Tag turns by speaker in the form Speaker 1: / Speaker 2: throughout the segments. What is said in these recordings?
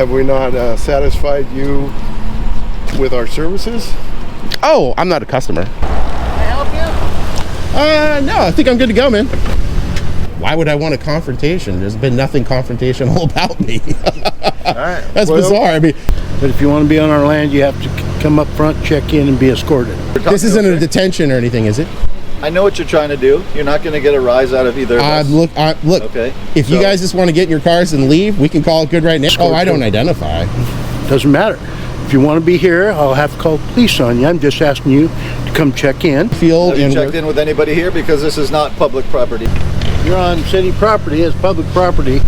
Speaker 1: Have we not satisfied you with our services?
Speaker 2: Oh, I'm not a customer.
Speaker 3: Can I help you?
Speaker 2: No, I think I'm good to go, man. Why would I want a confrontation? There's been nothing confrontational about me.
Speaker 3: All right.
Speaker 2: That's bizarre. I mean,
Speaker 4: but if you want to be on our land, you have to come up front, check in, and be escorted.
Speaker 2: this isn't a detention or anything, is it?
Speaker 3: I know what you're trying to do. You're not going to get a rise out of either of us.
Speaker 2: Look.
Speaker 3: Okay.
Speaker 2: If you guys just want to get in your cars and leave, we can call it good right now. Oh, I don't identify.
Speaker 4: Doesn't matter. If you want to be here, I'll have to call police on you. I'm just asking you to come check in.
Speaker 3: Have you checked in with anybody here? Because this is not public property.
Speaker 4: You're on city property. It's public property.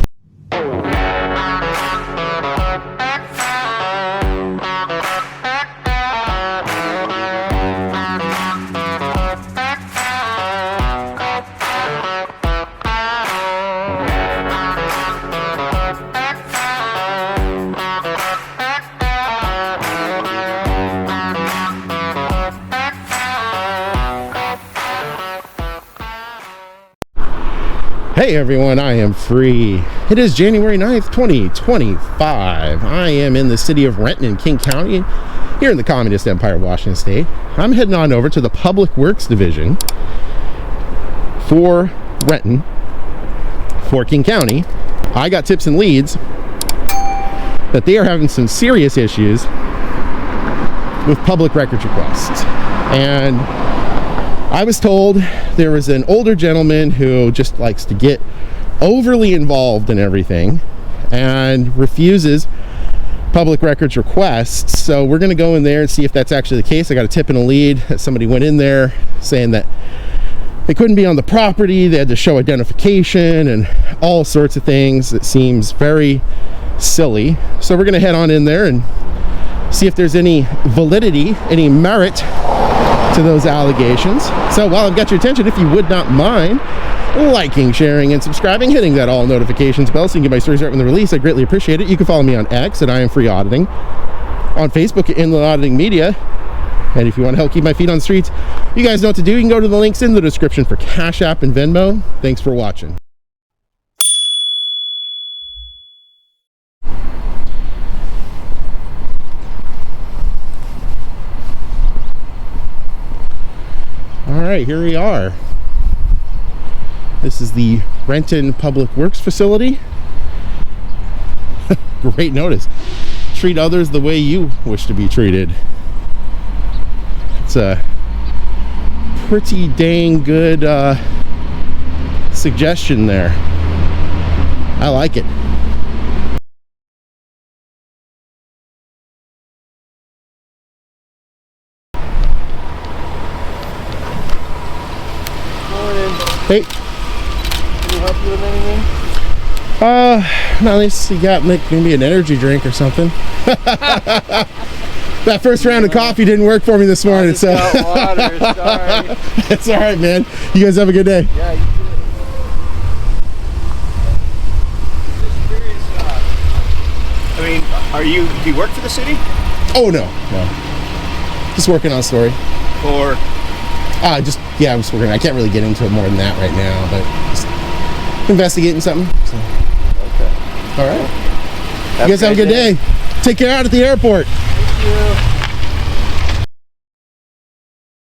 Speaker 2: Hey everyone, I am free. It is January 9th, 2025. I am in the city of Renton in King County, here in the Communist Empire of Washington State. I'm heading on over to the Public Works Division for Renton, for King County. I got tips and leads that they are having some serious issues with public records requests. And I was told there was an older gentleman who just likes to get overly involved in everything and refuses public records requests. So we're going to go in there and see if that's actually the case. I got a tip and a lead that somebody went in there saying that they couldn't be on the property, they had to show identification and all sorts of things. It seems very silly. So we're going to head on in there and see if there's any validity, any merit to those allegations. So while I've got your attention, if you would not mind liking, sharing, and subscribing, hitting that all notifications bell so you can get my stories right when they're released, I greatly appreciate it. You can follow me on X at I Am Free Auditing, on Facebook at Inland Auditing Media, and if you want to help keep my feet on the streets, you guys know what to do. You can go to the links in the description for Cash App and Venmo. Thanks for watching. Alright, here we are. This is the Renton Public Works Facility. Great notice. Treat others the way you wish to be treated. It's a pretty dang good suggestion there. I like it. Hey.
Speaker 3: Can we help you with anything?
Speaker 2: No, at least you got maybe an energy drink or something. That first round of coffee didn't work for me this morning, so.
Speaker 3: Water, sorry.
Speaker 2: It's all right, man. You guys have a good day.
Speaker 3: Yeah, you too. Just curious, I mean, do you work for the city?
Speaker 2: Oh, no. Just working on a story.
Speaker 3: Or?
Speaker 2: I'm just working. I can't really get into it more than that right now, but just investigating something. So.
Speaker 3: Okay.
Speaker 2: All right. You guys have a good day. Take care out at the airport.
Speaker 3: Thank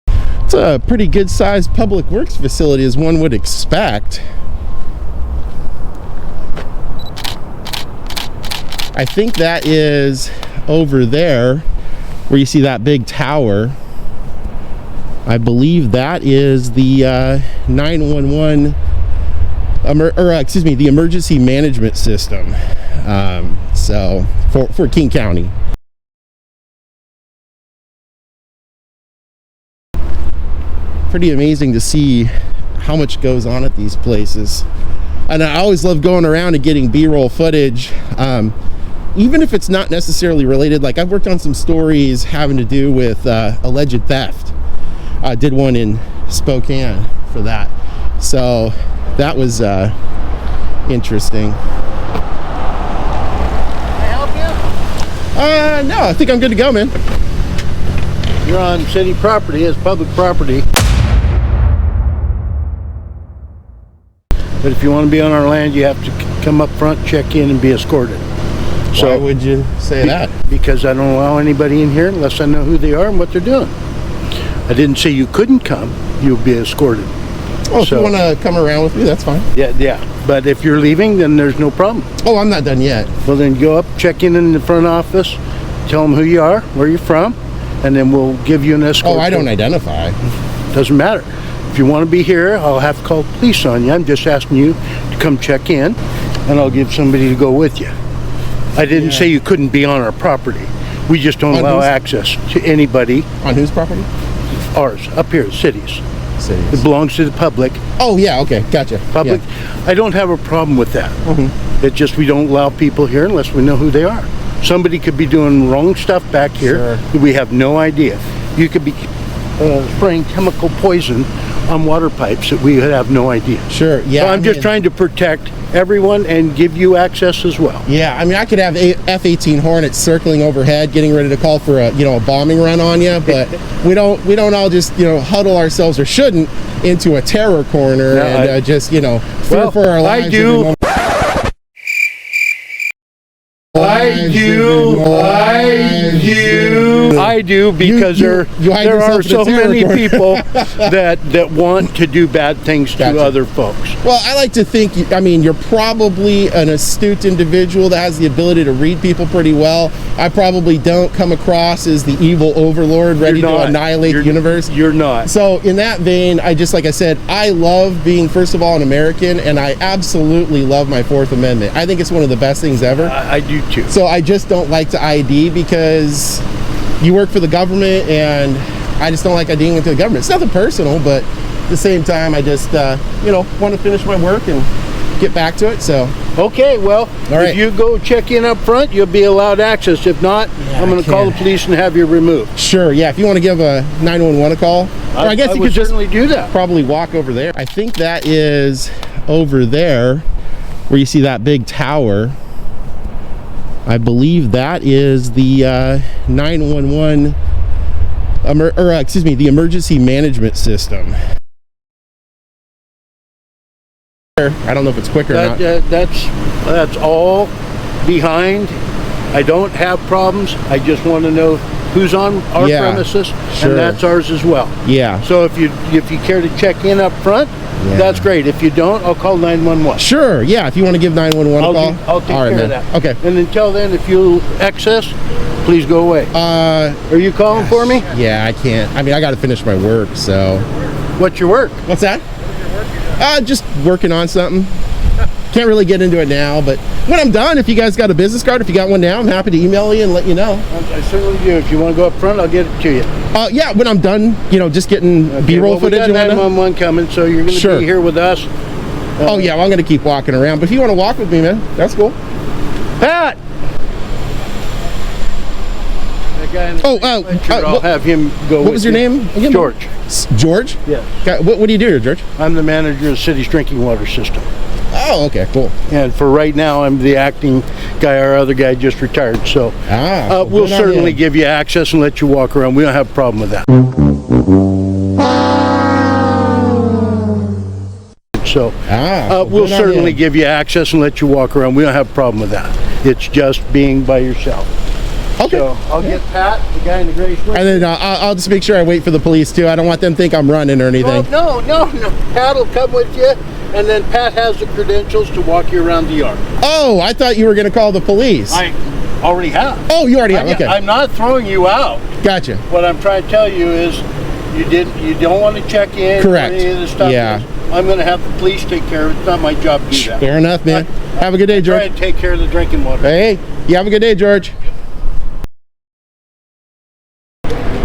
Speaker 3: you.
Speaker 2: It's a pretty good sized public works facility, as one would expect. I think that is over there where you see that big tower. I believe that is the 911 the emergency management system. So for King County. Pretty amazing to see how much goes on at these places. And I always love going around and getting B-roll footage, even if it's not necessarily related. Like, I've worked on some stories having to do with alleged theft. I did one in Spokane for that, so that was interesting.
Speaker 3: Can I help you?
Speaker 2: No, I think I'm good to go, man.
Speaker 4: You're on city property. It's public property. But if you want to be on our land, you have to come up front, check in, and be escorted. So
Speaker 2: Why would you say that?
Speaker 4: because I don't allow anybody in here unless I know who they are and what they're doing. I didn't say you couldn't come. You'll be escorted.
Speaker 2: Oh, if you want to come around with me, that's fine.
Speaker 4: Yeah. But if you're leaving, then there's no problem.
Speaker 2: Oh, I'm not done yet.
Speaker 4: Well, then go up, check in the front office, tell them who you are, where you're from, and then we'll give you an escort.
Speaker 2: Oh, I don't identify.
Speaker 4: Doesn't matter. If you want to be here, I'll have to call the police on you. I'm just asking you to come check in, and I'll give somebody to go with you. I didn't say you couldn't be on our property. We just don't allow access to anybody.
Speaker 2: On whose property?
Speaker 4: Ours, up here, cities.
Speaker 2: Cities.
Speaker 4: It belongs to the public.
Speaker 2: Oh, yeah, okay, gotcha.
Speaker 4: Public.
Speaker 2: Yeah.
Speaker 4: I don't have a problem with that. It's just we don't allow people here unless we know who they are. Somebody could be doing wrong stuff back here.
Speaker 2: Sure.
Speaker 4: We have no idea. You could be spraying chemical poison on water pipes that we would have no idea.
Speaker 2: Sure, yeah.
Speaker 4: So I'm just trying to protect everyone and give you access as well.
Speaker 2: Yeah, I mean, I could have F-18 Hornets circling overhead, getting ready to call for a bombing run on you, but we don't all just huddle ourselves, or shouldn't, into a terror corner and fear for our lives.
Speaker 4: I do because there are so many people that want to do bad things to other folks.
Speaker 2: Well, I like to think, you're probably an astute individual that has the ability to read people pretty well. I probably don't come across as the evil overlord ready to annihilate the universe.
Speaker 4: You're not.
Speaker 2: So in that vein, like I said, I love being, first of all, an American, and I absolutely love my Fourth Amendment. I think it's one of the best things ever.
Speaker 4: I do too.
Speaker 2: So I just don't like to ID because you work for the government, and I just don't like IDing into the government. It's nothing personal, but at the same time, I just, want to finish my work and get back to it. So
Speaker 4: okay, well, if you go check in up front, you'll be allowed access. If not, I'm going to call the police and have you removed.
Speaker 2: Sure, yeah. If you want to give a 911 a call, or I guess you could
Speaker 4: certainly do that.
Speaker 2: Probably walk over there. I think that is over there where you see that big tower. I believe that is the 911, the emergency management system. I don't know if it's quick or not.
Speaker 4: That's all behind. I don't have problems. I just want to know who's on our premises, and that's ours as well.
Speaker 2: Yeah.
Speaker 4: So if you care to check in up front, that's great. If you don't, I'll call 911.
Speaker 2: Sure. Yeah. If you want to give 911 a call,
Speaker 4: I'll take care of that.
Speaker 2: Okay.
Speaker 4: And until then, if you excess, please go away. Are you calling for me?
Speaker 2: Yeah, I can't. I got to finish my work. So.
Speaker 4: What's your work?
Speaker 2: What's that? Just working on something. Can't really get into it now, but when I'm done, if you guys got a business card, if you got one now, I'm happy to email you and let you know.
Speaker 4: I certainly do. If you want to go up front, I'll get it to you.
Speaker 2: Yeah, when I'm done, just getting B-roll footage.
Speaker 4: We got 911 coming, so you're going to be here with us.
Speaker 2: Oh yeah, well, I'm going to keep walking around, but if you want to walk with me, man, that's cool.
Speaker 4: Pat! That guy in the I'll have him go.
Speaker 2: What was your name again?
Speaker 4: George.
Speaker 2: George?
Speaker 4: Yes.
Speaker 2: What do you do here, George?
Speaker 4: I'm the manager of the city's drinking water system.
Speaker 2: Oh, okay, cool.
Speaker 4: And for right now, I'm the acting guy. Our other guy just retired, so we'll certainly give you access and let you walk around. We don't have a problem with that. So we'll certainly give you access and let you walk around. We don't have a problem with that. It's just being by yourself.
Speaker 2: Okay.
Speaker 4: So I'll get Pat, the guy in the gray shirt.
Speaker 2: And then I'll just make sure I wait for the police too. I don't want them to think I'm running or anything.
Speaker 4: No. Pat will come with you, and then Pat has the credentials to walk you around the yard.
Speaker 2: Oh, I thought you were going to call the police.
Speaker 4: I already have.
Speaker 2: Oh, you already have. Okay.
Speaker 4: I'm not throwing you out.
Speaker 2: Gotcha.
Speaker 4: What I'm trying to tell you is, you don't want to check in.
Speaker 2: Correct.
Speaker 4: Or any of this stuff.
Speaker 2: Yeah.
Speaker 4: I'm going to have the police take care of it. It's not my job to do that.
Speaker 2: Fair enough, man. Have a good day, George.
Speaker 4: Try and take care of the drinking water.
Speaker 2: Hey, you have a good day, George.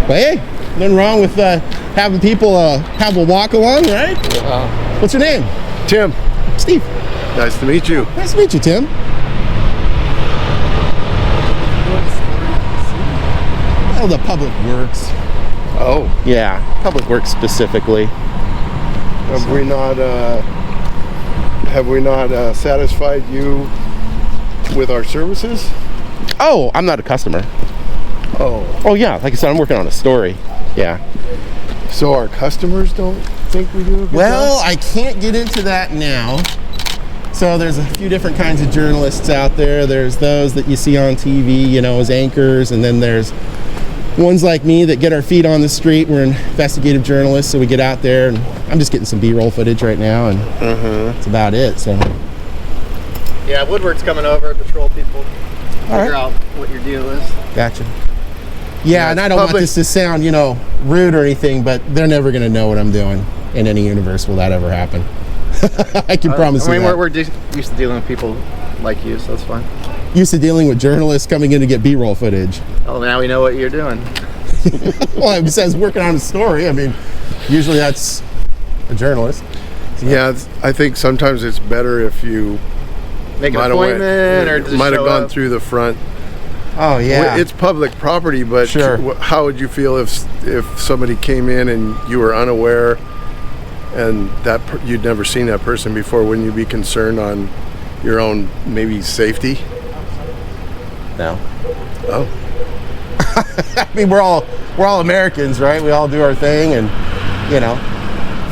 Speaker 2: Well, hey, nothing wrong with having people have a walk along, right? What's your name?
Speaker 1: Tim.
Speaker 2: Steve.
Speaker 1: Nice to meet you.
Speaker 2: Nice to meet you, Tim. Oh, the Public Works.
Speaker 1: Oh.
Speaker 2: Yeah, Public Works specifically.
Speaker 1: Have we not satisfied you with our services?
Speaker 2: Oh, I'm not a customer. Oh yeah, like I said, I'm working on a story. Yeah.
Speaker 1: So our customers don't think we do a good
Speaker 2: Well,
Speaker 1: job?
Speaker 2: I can't get into that now. So there's a few different kinds of journalists out there. There's those that you see on TV, you know, as anchors, and then there's ones like me that get our feet on the street. We're investigative journalists, so we get out there, and I'm just getting some B-roll footage right now, and that's about it. So
Speaker 3: Yeah, Woodward's coming over, patrol people,
Speaker 2: right.
Speaker 3: figure out what your deal is.
Speaker 2: gotcha. Yeah, and I don't want this to sound, you know, rude or anything, but they're never going to know what I'm doing in any universe. Will that ever happen? I can promise you that.
Speaker 3: We're used to dealing with people like you, so that's fine.
Speaker 2: Used to dealing with journalists coming in to get B-roll footage.
Speaker 3: Oh, now we know what you're doing.
Speaker 2: Well, it says working on a story. I mean, usually that's a journalist.
Speaker 1: So. Yeah, I think sometimes it's better if you
Speaker 3: make an appointment or just
Speaker 1: might have gone
Speaker 3: up.
Speaker 1: through the front.
Speaker 2: Oh yeah,
Speaker 1: it's public property, but
Speaker 2: sure.
Speaker 1: How would you feel if somebody came in and you were unaware, and that you'd never seen that person before? Wouldn't you be concerned on your own maybe safety?
Speaker 2: No.
Speaker 1: Oh.
Speaker 2: I mean, we're all Americans, right? We all do our thing, and you know,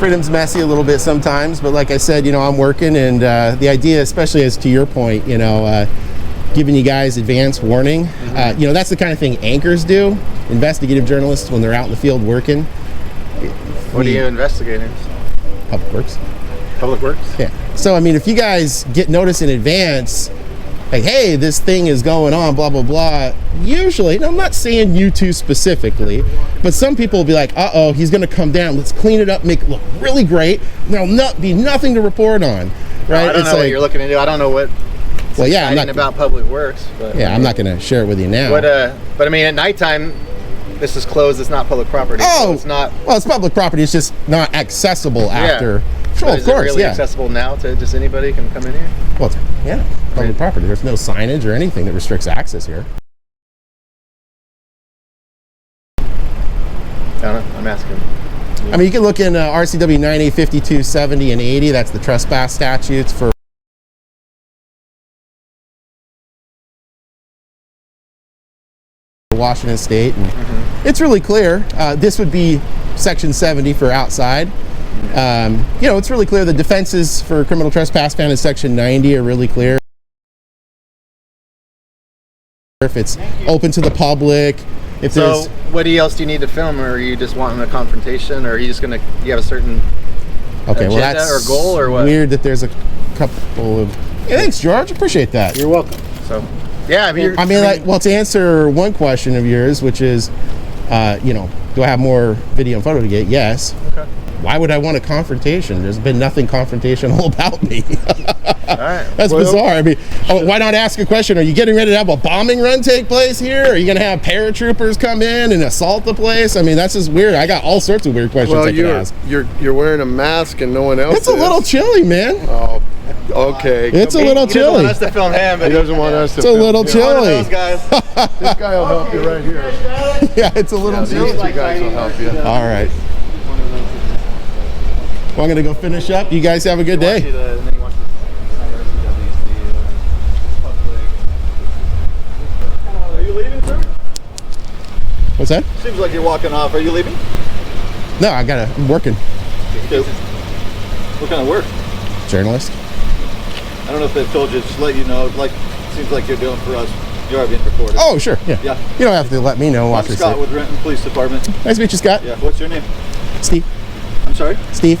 Speaker 2: freedom's messy a little bit sometimes. But like I said, you know, I'm working, and the idea, especially as to your point, you know, giving you guys advance warning. You know, that's the kind of thing anchors do. Investigative journalists, when they're out in the field working.
Speaker 3: What are you investigating?
Speaker 2: Public Works.
Speaker 3: Public Works?
Speaker 2: Yeah. So, I mean, if you guys get notice in advance, like, hey, this thing is going on, blah, blah, blah, usually, and I'm not saying you two specifically, but some people will be like, uh-oh, he's going to come down. Let's clean it up, make it look really great. There'll be nothing to report on, right?
Speaker 3: I don't know what you're looking into. I don't know what...
Speaker 2: Well, yeah, I'm not
Speaker 3: about Public Works, but
Speaker 2: yeah, I'm not going to share it with you now.
Speaker 3: But I mean, at nighttime, this is closed. It's not public property.
Speaker 2: Oh,
Speaker 3: so it's not.
Speaker 2: Well, it's public property. It's just not accessible after. Sure, of
Speaker 3: is
Speaker 2: course,
Speaker 3: it really
Speaker 2: yeah.
Speaker 3: accessible now to just anybody can come in here?
Speaker 2: Well, yeah, public property. There's no signage or anything that restricts access here.
Speaker 3: I don't know. I'm asking.
Speaker 2: I mean, you can look in RCW 9A 5270 and 80. That's the trespass statutes for Washington State, and it's really clear. This would be section 70 for outside. You know, it's really clear. The defenses for criminal trespass found in section 90 are really clear. If it's open to the public, if
Speaker 3: so what else do you need to film, or are you just wanting a confrontation, or are you just gonna you have a certain
Speaker 2: okay, well,
Speaker 3: agenda
Speaker 2: that's
Speaker 3: or goal, or what?
Speaker 2: Weird that there's a couple of. Yeah, thanks, George. Appreciate that.
Speaker 4: You're welcome.
Speaker 3: So. Yeah,
Speaker 2: I mean, like, well, to answer one question of yours, which is, you know, do I have more video and photo to get? Yes.
Speaker 3: Okay.
Speaker 2: Why would I want a confrontation? There's been nothing confrontational about me.
Speaker 3: All right.
Speaker 2: That's bizarre. I mean, why not ask a question? Are you getting ready to have a bombing run take place here? Are you going to have paratroopers come in and assault the place? I mean, that's just weird. I got all sorts of weird questions I could ask.
Speaker 1: You're wearing a mask and no one else
Speaker 2: It's a little chilly, man.
Speaker 1: Oh, okay.
Speaker 2: It's a little chilly.
Speaker 3: He doesn't want us to film him, but
Speaker 1: He doesn't want us to
Speaker 2: It's a little chilly.
Speaker 3: Those guys.
Speaker 1: This guy will help you right here.
Speaker 2: Yeah, it's a little chilly.
Speaker 1: These two guys will help you.
Speaker 2: All right. Well, I'm going to go finish up. You guys have a good day.
Speaker 3: Are you leaving, sir?
Speaker 2: What's that?
Speaker 3: Seems like you're walking off. Are you leaving?
Speaker 2: No, I'm working.
Speaker 3: What kind of work?
Speaker 2: Journalist.
Speaker 3: I don't know if they've told you. Just let you know. Like, seems like you're doing for us. You are being recorded.
Speaker 2: Oh, sure. Yeah.
Speaker 3: Yeah.
Speaker 2: You don't have to let me know.
Speaker 3: I'm Scott with Renton Police Department.
Speaker 2: Nice to meet you, Scott.
Speaker 3: Yeah. What's your name?
Speaker 2: Steve.
Speaker 3: I'm sorry?
Speaker 2: Steve.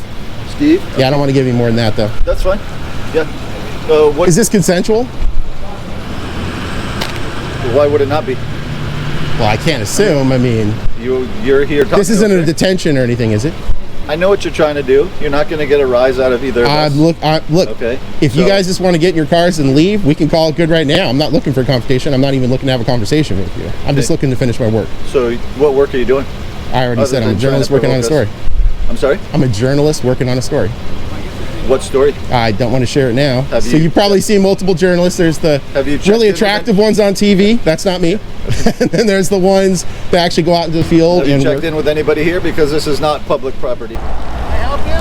Speaker 3: Steve?
Speaker 2: Yeah, I don't want to give you more than that, though.
Speaker 3: That's fine. Yeah. What?
Speaker 2: Is this consensual?
Speaker 3: Why would it not be?
Speaker 2: Well, I can't assume. I mean,
Speaker 3: you're here.
Speaker 2: This isn't a detention or anything, is it?
Speaker 3: I know what you're trying to do. You're not going to get a rise out of either of us.
Speaker 2: Look.
Speaker 3: Okay.
Speaker 2: If you guys just want to get in your cars and leave, we can call it good right now. I'm not looking for a confrontation. I'm not even looking to have a conversation with you. I'm just looking to finish my work.
Speaker 3: So, what work are you doing?
Speaker 2: I already said I'm a journalist working on a story.
Speaker 3: I'm sorry?
Speaker 2: I'm a journalist working on a story.
Speaker 3: What story?
Speaker 2: I don't want to share it now. So you've probably seen multiple journalists. There's the really attractive ones on TV. That's not me. And then there's the ones that actually go out into the field.
Speaker 3: Have you checked in with anybody here? Because this is not public property. Can I help you?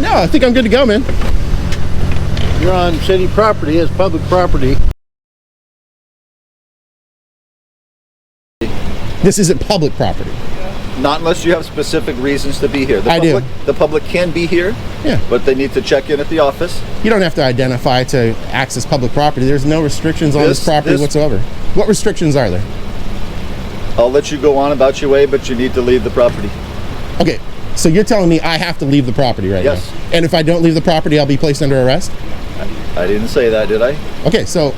Speaker 2: No, I think I'm good to go, man.
Speaker 4: You're on city property. It's public property.
Speaker 2: This isn't public property.
Speaker 5: Not unless you have specific reasons to be here.
Speaker 2: I do.
Speaker 5: The public can be here,
Speaker 2: Yeah.
Speaker 5: but they need to check in at the office.
Speaker 2: You don't have to identify to access public property. There's no restrictions on this property whatsoever. What restrictions are there?
Speaker 5: I'll let you go on about your way, but you need to leave the property.
Speaker 2: Okay, so you're telling me I have to leave the property right now?
Speaker 5: Yes.
Speaker 2: And if I don't leave the property, I'll be placed under arrest?
Speaker 5: I didn't say that, did I?
Speaker 2: Okay, so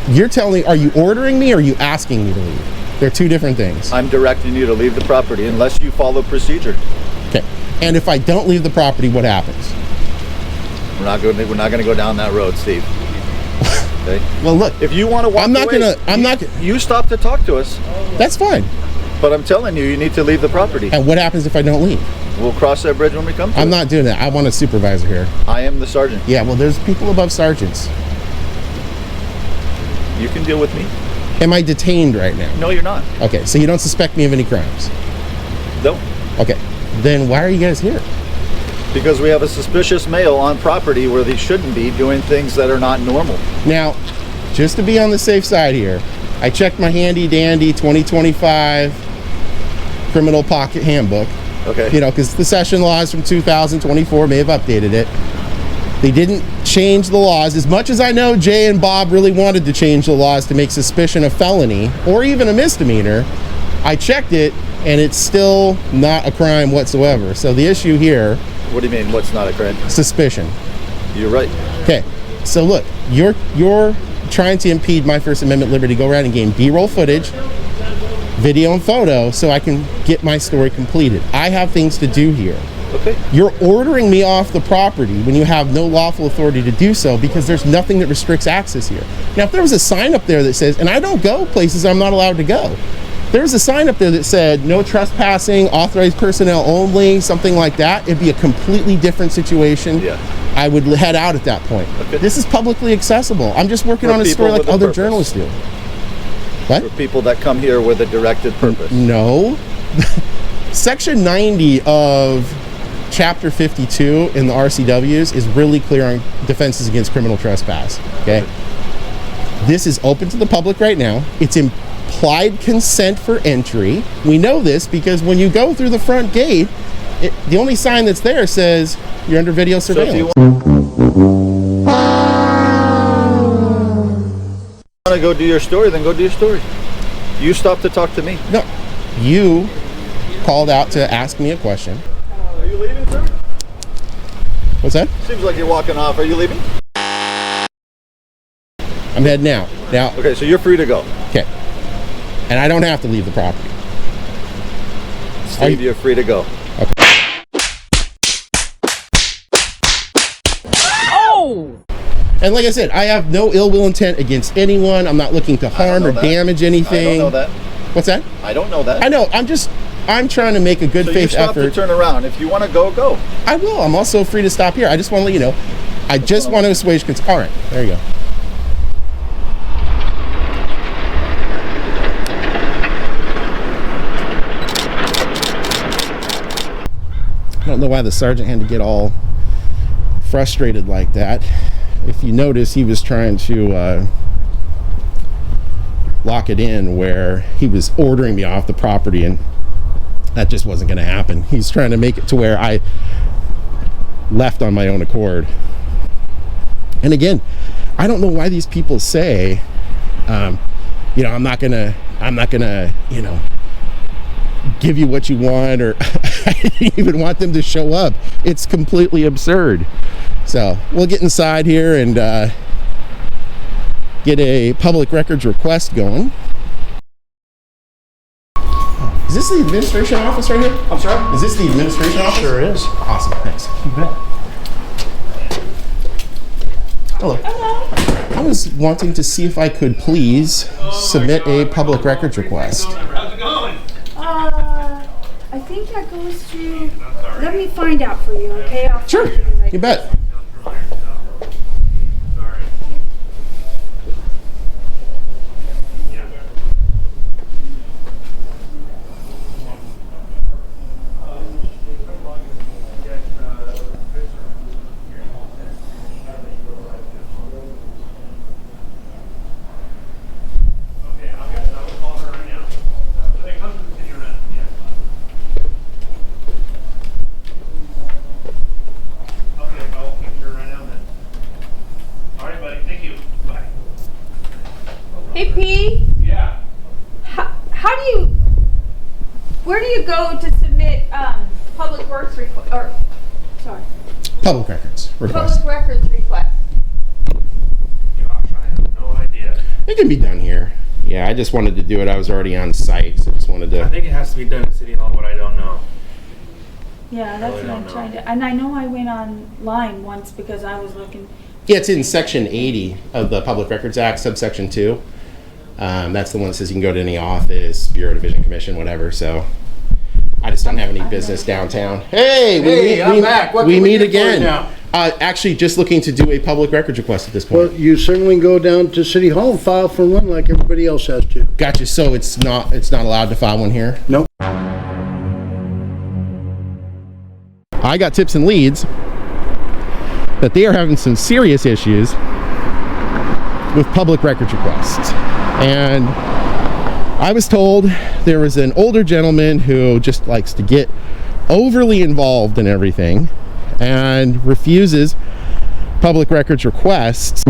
Speaker 2: you're telling me, are you ordering me or are you asking me to leave? They're two different things.
Speaker 5: I'm directing you to leave the property unless you follow procedure.
Speaker 2: Okay, and if I don't leave the property, what happens?
Speaker 5: We're not going to go down that road, Steve. Okay.
Speaker 2: Well, look,
Speaker 5: If you want to walk away, you stop to talk to us.
Speaker 2: That's fine.
Speaker 5: But I'm telling you, you need to leave the property.
Speaker 2: And what happens if I don't leave?
Speaker 5: We'll cross that bridge when we come to it.
Speaker 2: I'm not doing that. I want a supervisor here.
Speaker 5: I am the sergeant.
Speaker 2: Yeah, well, there's people above sergeants.
Speaker 5: You can deal with me.
Speaker 2: Am I detained right now?
Speaker 5: No, you're not.
Speaker 2: Okay, so you don't suspect me of any crimes?
Speaker 5: No.
Speaker 2: Okay, then why are you guys here?
Speaker 5: Because we have a suspicious male on property where they shouldn't be doing things that are not normal.
Speaker 2: Now, just to be on the safe side here, I checked my handy dandy 2025 criminal pocket handbook.
Speaker 5: Okay.
Speaker 2: You know, because the session laws from 2024 may have updated it. They didn't change the laws. As much as I know Jay and Bob really wanted to change the laws to make suspicion a felony or even a misdemeanor, I checked it and it's still not a crime whatsoever. So the issue here...
Speaker 5: What do you mean, what's not a crime?
Speaker 2: Suspicion.
Speaker 5: You're right.
Speaker 2: Okay, so look, you're trying to impede my First Amendment liberty to go around and gain B-roll footage, video and photo, so I can get my story completed. I have things to do here.
Speaker 5: Okay.
Speaker 2: You're ordering me off the property when you have no lawful authority to do so because there's nothing that restricts access here. Now, if there was a sign up there that says, and I don't go places I'm not allowed to go, there's a sign up there that said no trespassing, authorized personnel only, something like that, it'd be a completely different situation.
Speaker 5: Yeah.
Speaker 2: I would head out at that point.
Speaker 5: Okay.
Speaker 2: This is publicly accessible. I'm just working on a story like other journalists do. What?
Speaker 5: For people that come here with a directed purpose.
Speaker 2: No. Section 90 of Chapter 52 in the RCWs is really clear on defenses against criminal trespass. Okay. This is open to the public right now. It's implied consent for entry. We know this because when you go through the front gate, the only sign that's there says you're under video surveillance.
Speaker 5: So if you want to go do your story, then go do your story. You stop to talk to me.
Speaker 2: No, you called out to ask me a question.
Speaker 5: Are you leaving, sir?
Speaker 2: What's that?
Speaker 5: Seems like you're walking off. Are you leaving?
Speaker 2: I'm heading out. Now,
Speaker 5: Okay, so you're free to go.
Speaker 2: okay. And I don't have to leave the property.
Speaker 5: Steve, you're free to go.
Speaker 2: And like I said, I have no ill will intent against anyone. I'm not looking to harm or damage anything.
Speaker 5: I don't know that.
Speaker 2: What's that?
Speaker 5: I don't know that.
Speaker 2: I know. I'm trying to make a good
Speaker 5: So
Speaker 2: faith
Speaker 5: you stop
Speaker 2: effort.
Speaker 5: to turn around. If you want to go, go.
Speaker 2: I will. I'm also free to stop here. I just want to let you know. I just want to assuage concern. All right. There you go. I don't know why the sergeant had to get all frustrated like that. If you notice, he was trying to lock it in where he was ordering me off the property, and that just wasn't going to happen. He's trying to make it to where I left on my own accord. And again, I don't know why these people say, I'm not gonna, give you what you want, or I didn't even want them to show up. It's completely absurd. So we'll get inside here and get a public records request going. Is this the administration office right here?
Speaker 3: I'm sorry?
Speaker 2: Is this the administration office?
Speaker 3: Sure is.
Speaker 2: Awesome, thanks.
Speaker 3: You bet.
Speaker 2: Hello. I was wanting to see if I could please submit a public records request.
Speaker 3: How's it going?
Speaker 6: I think that goes to. Let me find out for you, okay? I'll
Speaker 2: Sure,
Speaker 6: find it right
Speaker 2: you bet.
Speaker 6: where do you go to submit public works
Speaker 2: Public records request.
Speaker 6: public records request?
Speaker 7: Gosh, I have no idea.
Speaker 2: It can be done here. Yeah, I just wanted to do it. I was already on site, so I just wanted
Speaker 7: I
Speaker 2: to.
Speaker 7: think it has to be done at City Hall, but I don't know.
Speaker 6: Yeah, that's
Speaker 7: Really
Speaker 6: what I'm
Speaker 7: don't
Speaker 6: trying
Speaker 7: know.
Speaker 6: to. And I know I went online once because I was looking.
Speaker 2: Yeah, it's in section 80 of the Public Records Act, subsection 2. That's the one that says you can go to any office, Bureau, Division, Commission, whatever. So I just don't have any business downtown. Hey,
Speaker 4: I'm back. What
Speaker 2: we
Speaker 4: can we
Speaker 2: meet
Speaker 4: do for you
Speaker 2: again.
Speaker 4: now?
Speaker 2: Actually, just looking to do a public records request at this point.
Speaker 4: Well, you certainly go down to City Hall and file for one like everybody else has to.
Speaker 2: Gotcha. So it's not allowed to file one here.
Speaker 4: Nope.
Speaker 2: I got tips and leads that they are having some serious issues with public records requests. And I was told there was an older gentleman who just likes to get overly involved in everything and refuses public records requests.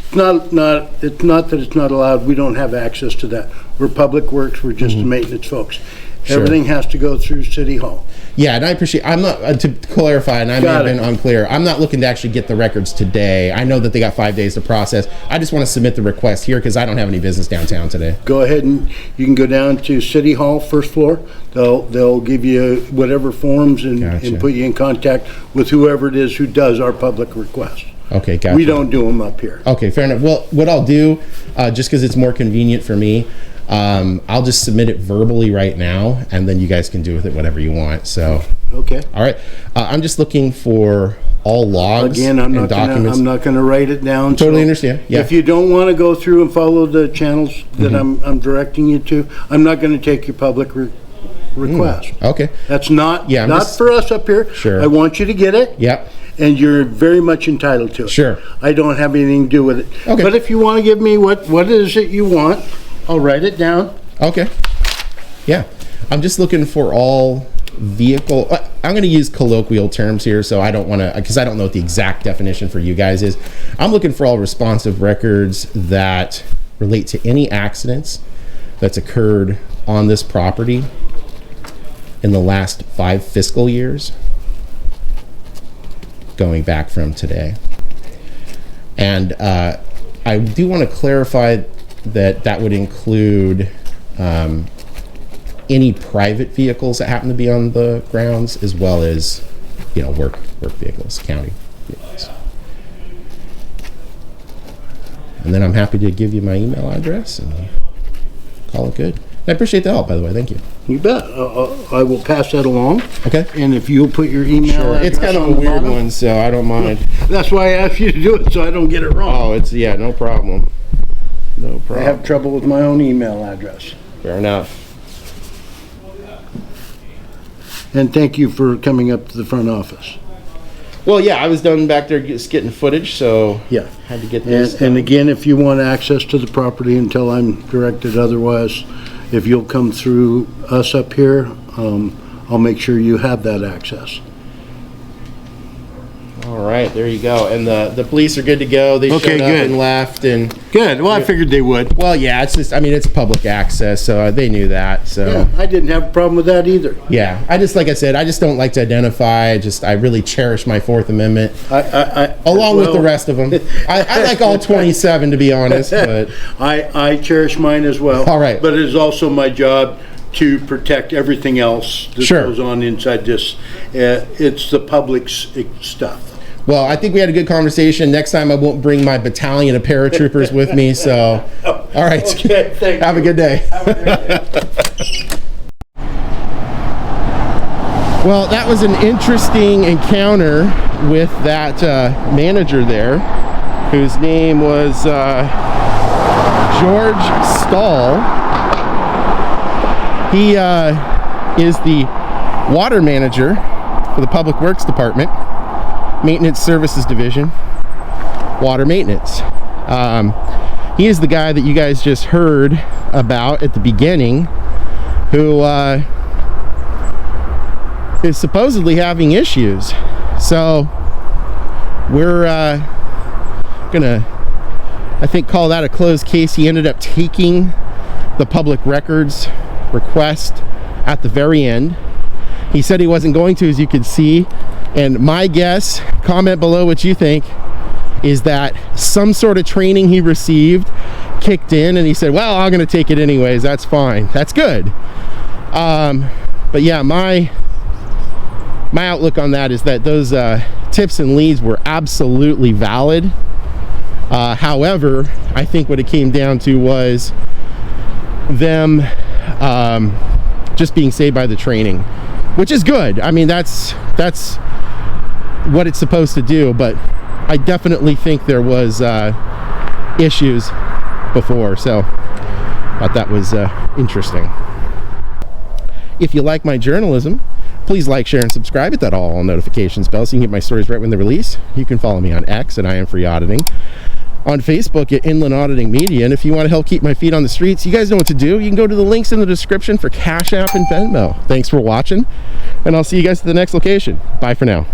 Speaker 4: It's not that it's not allowed. We don't have access to that. We're Public Works. We're just the maintenance folks.
Speaker 2: Sure.
Speaker 4: Everything has to go through City Hall.
Speaker 2: Yeah, and I appreciate. I'm not to clarify, and I may have been unclear. I'm not looking to actually get the records today. I know that they got 5 days to process. I just want to submit the request here because I don't have any business downtown today.
Speaker 4: Go ahead and you can go down to City Hall, first floor. They'll give you whatever forms and
Speaker 2: Gotcha.
Speaker 4: put you in contact with whoever it is who does our public requests.
Speaker 2: Okay, gotcha.
Speaker 4: We don't do them up here.
Speaker 2: Okay, fair enough. Well, what I'll do, just because it's more convenient for me, I'll just submit it verbally right now, and then you guys can do with it whatever you want. So,
Speaker 4: Okay.
Speaker 2: all right. I'm just looking for all logs
Speaker 4: Again,
Speaker 2: and documents.
Speaker 4: I'm not gonna write it down.
Speaker 2: Totally
Speaker 4: so
Speaker 2: understand, yeah.
Speaker 4: If you don't want to go through and follow the channels that I'm directing you to, I'm not gonna take your public request.
Speaker 2: Okay.
Speaker 4: That's not,
Speaker 2: Yeah, I'm
Speaker 4: not
Speaker 2: just-
Speaker 4: for us up here.
Speaker 2: Sure.
Speaker 4: I want you to get it.
Speaker 2: Yep.
Speaker 4: And you're very much entitled to it.
Speaker 2: Sure.
Speaker 4: I don't have anything to do with it.
Speaker 2: Okay.
Speaker 4: But if you want to give me what is it you want, I'll write it down.
Speaker 2: Okay. Yeah. I'm just looking for all vehicle. I'm going to use colloquial terms here, so I don't want to, because I don't know what the exact definition for you guys is. I'm looking for all responsive records that relate to any accidents that's occurred on this property in the last 5 fiscal years, going back from today. And I do want to clarify that would include any private vehicles that happen to be on the grounds, as well as, work vehicles, county vehicles. And then I'm happy to give you my email address and call it good. I appreciate the help, by the way. Thank you.
Speaker 4: You bet. I will pass that along.
Speaker 2: Okay.
Speaker 4: And if you'll put your email address
Speaker 2: It's kind of a
Speaker 4: on the
Speaker 2: weird
Speaker 4: bottom.
Speaker 2: one, so I don't mind.
Speaker 4: That's why I asked you to do it, so I don't get it wrong.
Speaker 2: Oh, no problem. No
Speaker 4: I
Speaker 2: problem.
Speaker 4: have trouble with my own email address.
Speaker 2: Fair enough.
Speaker 4: And thank you for coming up to the front office.
Speaker 2: Well, yeah, I was done back there just getting footage, so
Speaker 4: Yeah.
Speaker 2: had to get this.
Speaker 4: And again, if you want access to the property until I'm directed otherwise, if you'll come through us up here, I'll make sure you have that access.
Speaker 2: All right, there you go. And the police are good to go. They
Speaker 4: Okay,
Speaker 2: showed up
Speaker 4: good.
Speaker 2: and left, and
Speaker 4: Good. Well, I figured they would.
Speaker 2: well, yeah, it's just, it's public access, so they knew that. So
Speaker 4: Yeah, I didn't have a problem with that either.
Speaker 2: yeah, like I said, I just don't like to identify. I really cherish my Fourth Amendment, along with the rest of them. I like all 27, to be honest, but
Speaker 4: I cherish mine as well.
Speaker 2: All right.
Speaker 4: But it is also my job to protect everything else that
Speaker 2: Sure.
Speaker 4: goes on inside this. It's the public's stuff.
Speaker 2: well, I think we had a good conversation. Next time, I won't bring my battalion of paratroopers with me. So, all right,
Speaker 4: Okay, thank
Speaker 2: have a
Speaker 4: you.
Speaker 2: good day.
Speaker 4: Have a great day.
Speaker 2: Well, that was an interesting encounter with that manager there, whose name was George Stahl. He is the water manager for the Public Works Department, Maintenance Services Division, Water Maintenance. He is the guy that you guys just heard about at the beginning, who is supposedly having issues. So we're gonna I think, call that a closed case. He ended up taking the public records request at the very end. He said he wasn't going to, as you can see. And my guess, comment below what you think, is that some sort of training he received kicked in and he said, well, I'm going to take it anyways. That's fine. That's good. But yeah, my outlook on that is that those tips and leads were absolutely valid. However, I think what it came down to was them just being saved by the training, which is good. I mean, that's what it's supposed to do, but I definitely think there was issues before, so thought that was interesting. If you like my journalism, please like, share, and subscribe. Hit that all notifications bell so you can get my stories right when they release. You can follow me on X at I.A.M Free Auditing, on Facebook at Inland Auditing Media, and if you want to help keep my feet on the streets, you guys know what to do. You can go to the links in the description for Cash App and Venmo. Thanks for watching, and I'll see you guys at the next location. Bye for now.